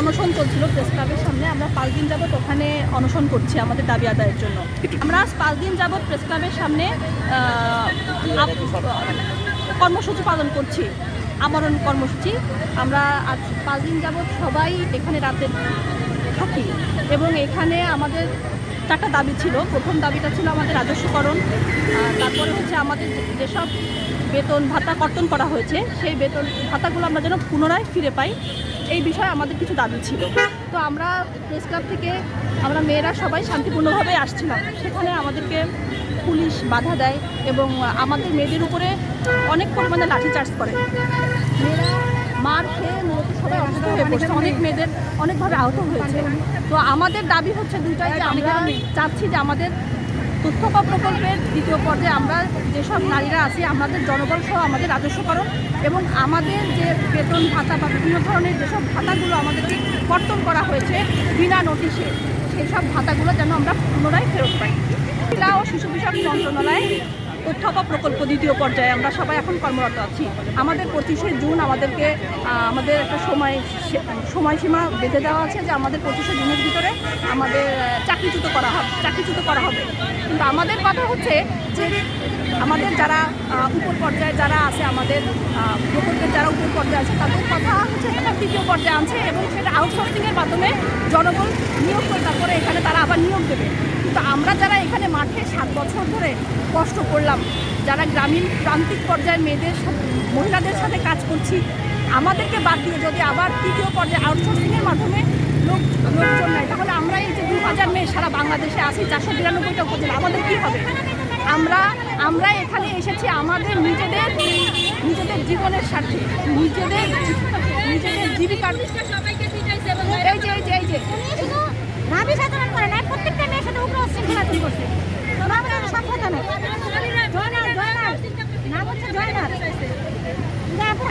অনশন চলছিল প্রেস ক্লাবের সামনে। আমরা 5 দিন যাবত ওখানে অনশন করছি আমাদের দাবি আদায়ের জন্য। আমরা 5 দিন যাবত প্রেস ক্লাবের সামনে কর্মসূচি পালন করছি, আমরণ কর্মসূচি। আমরা আজ 5 দিন যাবত সবাই এখানে রাতে থাকি এবং এখানে আমাদের 4টা দাবি ছিল। প্রথম দাবিটা ছিল আমাদের রাজস্বকরণ, তারপরে হচ্ছে আমাদের যেসব বেতন ভাতা কর্তন করা হয়েছে সেই বেতন ভাতাগুলো আমরা যেন পুনরায় ফিরে পাই, এই বিষয়ে আমাদের কিছু দাবি ছিল। তো আমরা প্রেস ক্লাব থেকে আমরা মেয়েরা সবাই শান্তিপূর্ণভাবে আসছিলাম, সেখানে আমাদেরকে পুলিশ বাধা দেয় এবং আমাদের মেয়েদের উপরে অনেক পরিমাণে লাঠিচার্জ করে। মেয়েরা মার খেয়ে মূলত সবাই অসুস্থ হয়ে পড়ছে, অনেক মেয়েদের অনেকভাবে আহত হয়েছে। তো আমাদের দাবি হচ্ছে দুইটাই, যে আমরা চাচ্ছি যে আমাদের তথ্যপা প্রকল্পের 2য় পর্যায়ে আমরা যেসব নারীরা আছি আমাদের জনবল সহ আমাদের রাজস্বকরণ এবং আমাদের যে বেতন ভাতা বা বিভিন্ন ধরনের যেসব ভাতাগুলো আমাদেরকে কর্তন করা হয়েছে বিনা নোটিশে, সেই সব ভাতাগুলো যেন আমরা পুনরায় ফেরত পাই। মহিলা ও শিশু বিষয়ক মন্ত্রণালয় তথ্যপা প্রকল্প 2য় পর্যায়ে আমরা সবাই এখন কর্মরত আছি। আমাদের 25শে জুন আমাদেরকে আমাদের একটা সময়সীমা বেঁধে দেওয়া আছে যে আমাদের 25শে জুনের ভিতরে আমাদের চাকরিচ্যুত করা হবে। কিন্তু আমাদের কথা হচ্ছে যে আমাদের যারা উপর পর্যায়ে যারা আছে, আমাদের প্রকল্পের যারা উপর পর্যায়ে আছে তাদের কথা হচ্ছে তারা 3য় পর্যায়ে আনছে এবং সেটা আউটসোর্সিংয়ের মাধ্যমে জনবল নিয়োগ করে তারপরে এখানে তারা আবার নিয়োগ দেবে। কিন্তু আমরা যারা এখানে মাঠে 7 বছর ধরে কষ্ট করলাম, যারা গ্রামীণ প্রান্তিক পর্যায়ের মহিলাদের সাথে কাজ করছি, আমাদেরকে বাদ দিয়ে যদি আবার 3য় পর্যায়ে আউটসোর্সিংয়ের মাধ্যমে লোকজন নেয়, তাহলে আমরা এই যে 2000 মেয়ে সারা বাংলাদেশে আছি 492টা উপজেলা, আমাদের কী হবে? আমরা এখানে এসেছি আমাদের নিজেদের জীবনের স্বার্থে, নিজেদের জীবিকার। এই যে ভাবি সাধারণ করে না, প্রত্যেকটা মেয়ের সাথে উগ্র শৃঙ্খলা তৈরি করছে।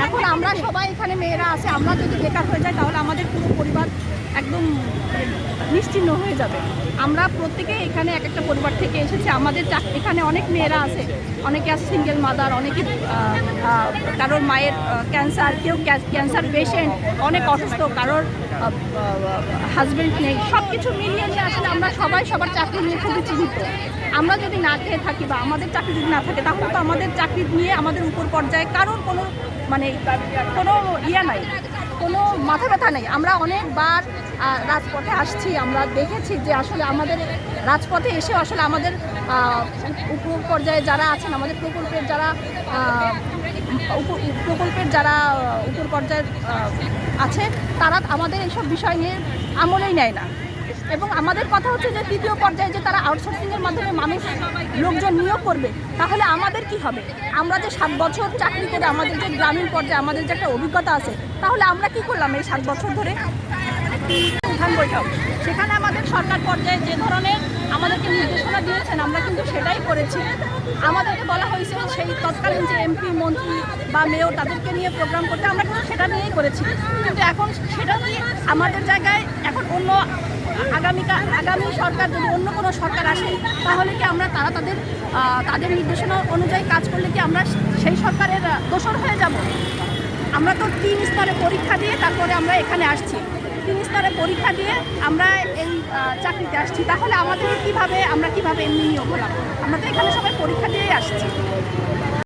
এখন আমরা সবাই এখানে মেয়েরা আছে, আমরা যদি বেকার হয়ে যাই তাহলে আমাদের পুরো পরিবার একদম নিশ্চিহ্ন হয়ে যাবে। আমরা প্রত্যেকে এখানে এক একটা পরিবার থেকে এসেছি, আমাদের এখানে অনেক মেয়েরা আছে, অনেকে আছে সিঙ্গেল মাদার, অনেকে কারোর মায়ের ক্যান্সার, কেউ ক্যান্সার পেশেন্ট, অনেক অসুস্থ, কারোর হাজব্যান্ড নেই, সব কিছু মিলিয়ে নিয়ে আসলে আমরা সবাই সবার চাকরি নিয়ে খুবই চিন্তিত। আমরা যদি না খেয়ে থাকি বা আমাদের চাকরি যদি না থাকে তাহলে তো আমাদের চাকরি নিয়ে আমাদের উপর পর্যায়ে কারোর কোনো কোনো নাই, কোনো মাথা ব্যথা নেই। আমরা অনেকবার রাজপথে আসছি, আমরা দেখেছি যে আসলে আমাদের রাজপথে এসে আসলে আমাদের উপর পর্যায়ে যারা আছেন, আমাদের প্রকল্পের যারা উপর পর্যায়ের আছে তারা আমাদের এইসব বিষয় নিয়ে আমলেই নেয় না। এবং আমাদের কথা হচ্ছে যে 3য় পর্যায়ে যে তারা আউটসোর্সিংয়ের মাধ্যমে লোকজন নিয়োগ করবে, তাহলে আমাদের কি হবে? আমরা যে 7 বছর চাকরি করে আমাদের যে গ্রামীণ পর্যায়ে আমাদের যে একটা অভিজ্ঞতা আছে, তাহলে আমরা কি করলাম এই 7 বছর ধরে? প্রধান বৈঠক, সেখানে আমাদের সরকার পর্যায়ে যে ধরনের আমাদেরকে নির্দেশনা দিয়েছেন আমরা কিন্তু সেটাই করেছি। আমাদেরকে বলা হয়েছিল সেই তৎকালীন যে এমপি মন্ত্রী বা মেয়র তাদেরকে নিয়ে প্রোগ্রাম করতে, আমরা কিন্তু সেটা নিয়েই করেছি। কিন্তু এখন সেটা নিয়ে আমাদের জায়গায় এখন আগামী সরকার যদি অন্য কোনো সরকার আসে তাহলে কি আমরা তাদের নির্দেশনা অনুযায়ী কাজ করলে কি আমরা সেই সরকারের দোষর হয়ে যাব? আমরা তো 3 স্তরে পরীক্ষা দিয়ে তারপরে আমরা এখানে আসছি, 3 স্তরে পরীক্ষা দিয়ে আমরা এই চাকরিতে আসছি, তাহলে আমরা কিভাবে এমনি নিয়োগ হলাম? আমরা তো এখানে সবাই পরীক্ষা দিয়েই আসছি।